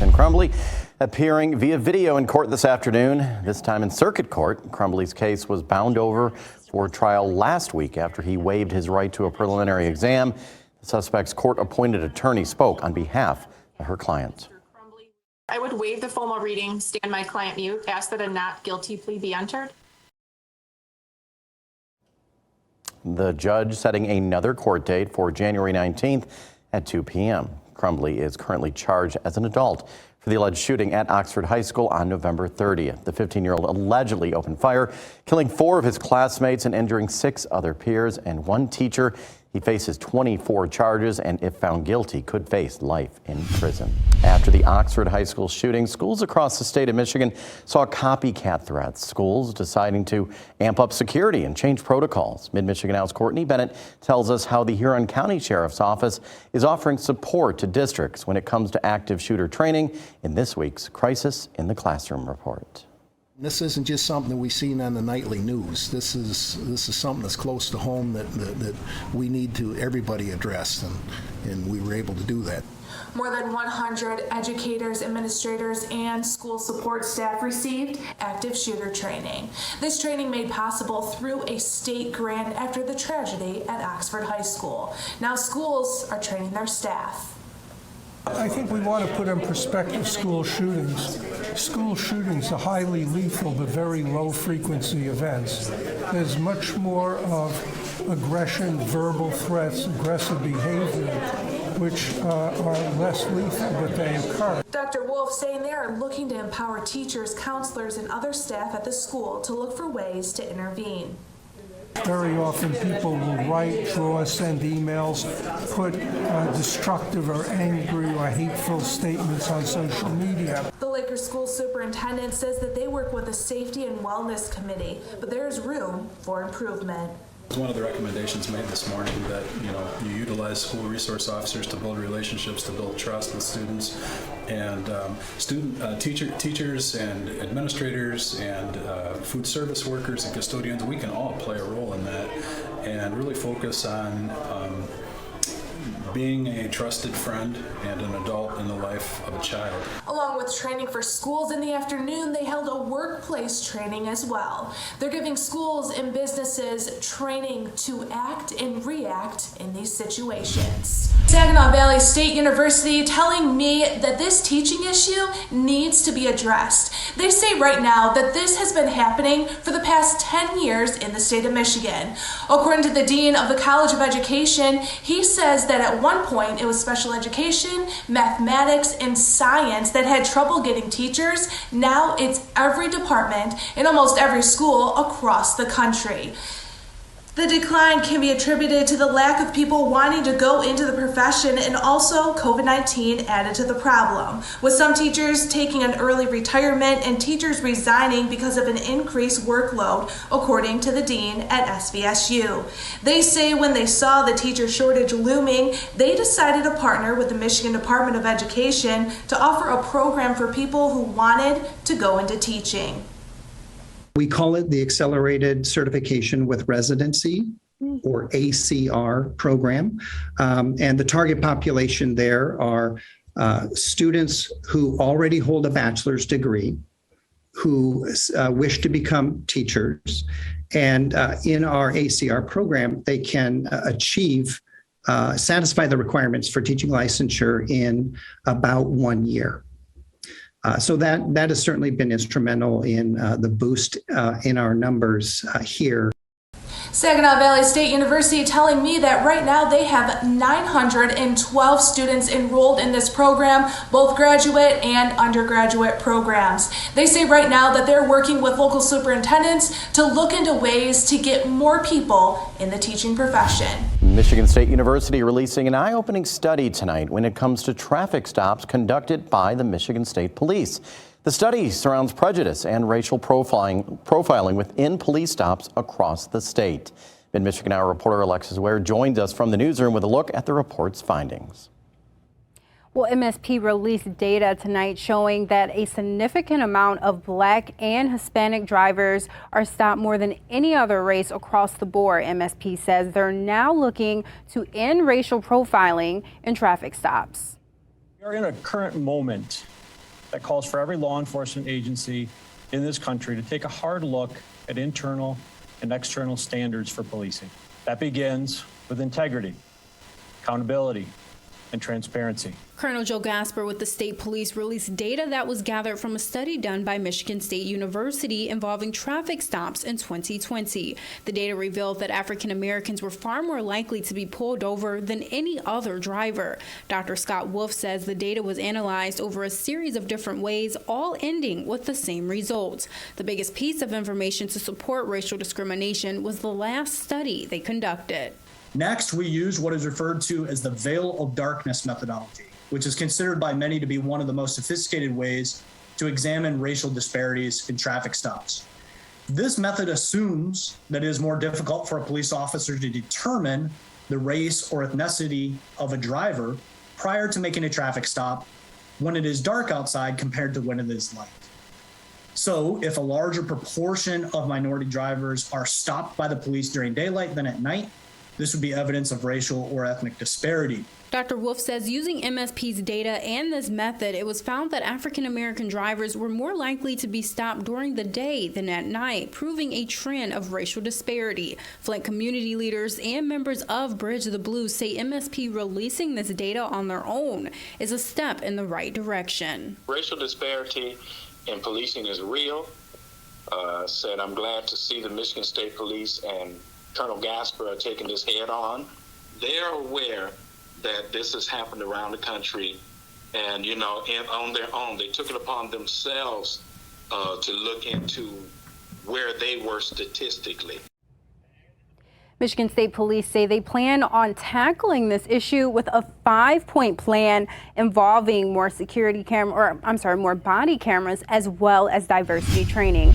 Ethan Crumbley appearing via video in court this afternoon, this time in circuit court. Crumbley's case was bound over for trial last week after he waived his right to a preliminary exam. The suspect's court-appointed attorney spoke on behalf of her client. I would waive the formal reading, stand my client mute, ask that a not guilty plea be entered. The judge setting another court date for January 19th at 2 p.m. Crumbley is currently charged as an adult for the alleged shooting at Oxford High School on November 30th. The 15-year-old allegedly opened fire, killing 4 of his classmates and injuring 6 other peers and 1 teacher. He faces 24 charges and, if found guilty, could face life in prison. After the Oxford High School shooting, schools across the state of Michigan saw copycat threats. Schools deciding to amp up security and change protocols. Mid-MichiganNow's Courtney Bennett tells us how the Huron County Sheriff's Office is offering support to districts when it comes to active shooter training in this week's Crisis in the Classroom report. This isn't just something that we've seen on the nightly news. This is something that's close to home that we need to everybody address, and we were able to do that. More than 100 educators, administrators, and school support staff received active shooter training. This training made possible through a state grant after the tragedy at Oxford High School. Now schools are training their staff. I think we want to put in perspective school shootings. School shootings are highly lethal but very low frequency events. There's much more of aggression, verbal threats, aggressive behavior, which are less lethal, but they occur. Dr. Wolf saying they are looking to empower teachers, counselors, and other staff at the school to look for ways to intervene. Very often people will write, draw, send emails, put destructive or angry or hateful statements on social media. The Lakers school superintendent says that they work with a safety and wellness committee, but there is room for improvement. One of the recommendations made this morning that you utilize school resource officers to build relationships, to build trust with students, and teachers and administrators and food service workers and custodians. We can all play a role in that, and really focus on being a trusted friend and an adult in the life of a child. Along with training for schools in the afternoon, they held a workplace training as well. They're giving schools and businesses training to act and react in these situations. Saginaw Valley State University telling me that this teaching issue needs to be addressed. They say right now that this has been happening for the past 10 years in the state of Michigan. According to the Dean of the College of Education, he says that at one point it was special education, mathematics, and science that had trouble getting teachers. Now it's every department in almost every school across the country. The decline can be attributed to the lack of people wanting to go into the profession, and also COVID-19 added to the problem, with some teachers taking an early retirement and teachers resigning because of an increased workload, according to the dean at SVSU. They say when they saw the teacher shortage looming, they decided to partner with the Michigan Department of Education to offer a program for people who wanted to go into teaching. We call it the Accelerated Certification with Residency, or ACR program. And the target population there are students who already hold a bachelor's degree, who wish to become teachers. And in our ACR program, they can satisfy the requirements for teaching licensure in about 1 year. So that has certainly been instrumental in the boost in our numbers here. Saginaw Valley State University telling me that right now they have 912 students enrolled in this program, both graduate and undergraduate programs. They say right now that they're working with local superintendents to look into ways to get more people in the teaching profession. Michigan State University releasing an eye-opening study tonight when it comes to traffic stops conducted by the Michigan State Police. The study surrounds prejudice and racial profiling within police stops across the state. Mid-MichiganNow reporter Alexis Ware joins us from the newsroom with a look at the report's findings. Well, MSP released data tonight showing that a significant amount of Black and Hispanic drivers are stopped more than any other race across the board. MSP says they're now looking to end racial profiling in traffic stops. We are in a current moment that calls for every law enforcement agency in this country to take a hard look at internal and external standards for policing. That begins with integrity, accountability, and transparency. Colonel Joe Gasper with the state police released data that was gathered from a study done by Michigan State University involving traffic stops in 2020. The data revealed that African Americans were far more likely to be pulled over than any other driver. Dr. Scott Wolf says the data was analyzed over a series of different ways, all ending with the same results. The biggest piece of information to support racial discrimination was the last study they conducted. Next, we use what is referred to as the veil of darkness methodology, which is considered by many to be one of the most sophisticated ways to examine racial disparities in traffic stops. This method assumes that it is more difficult for a police officer to determine the race or ethnicity of a driver prior to making a traffic stop when it is dark outside compared to when it is light. So if a larger proportion of minority drivers are stopped by the police during daylight than at night, this would be evidence of racial or ethnic disparity. Dr. Wolf says using MSP's data and this method, it was found that African American drivers were more likely to be stopped during the day than at night, proving a trend of racial disparity. Flint community leaders and members of Bridge the Blues say MSP releasing this data on their own is a step in the right direction. Racial disparity in policing is real. I'm glad to see the Michigan State Police and Colonel Gasper are taking this head on. They're aware that this has happened around the country, and and on their own, they took it upon themselves to look into where they were statistically. Michigan State Police say they plan on tackling this issue with a 5-point plan involving more body cameras as well as diversity training.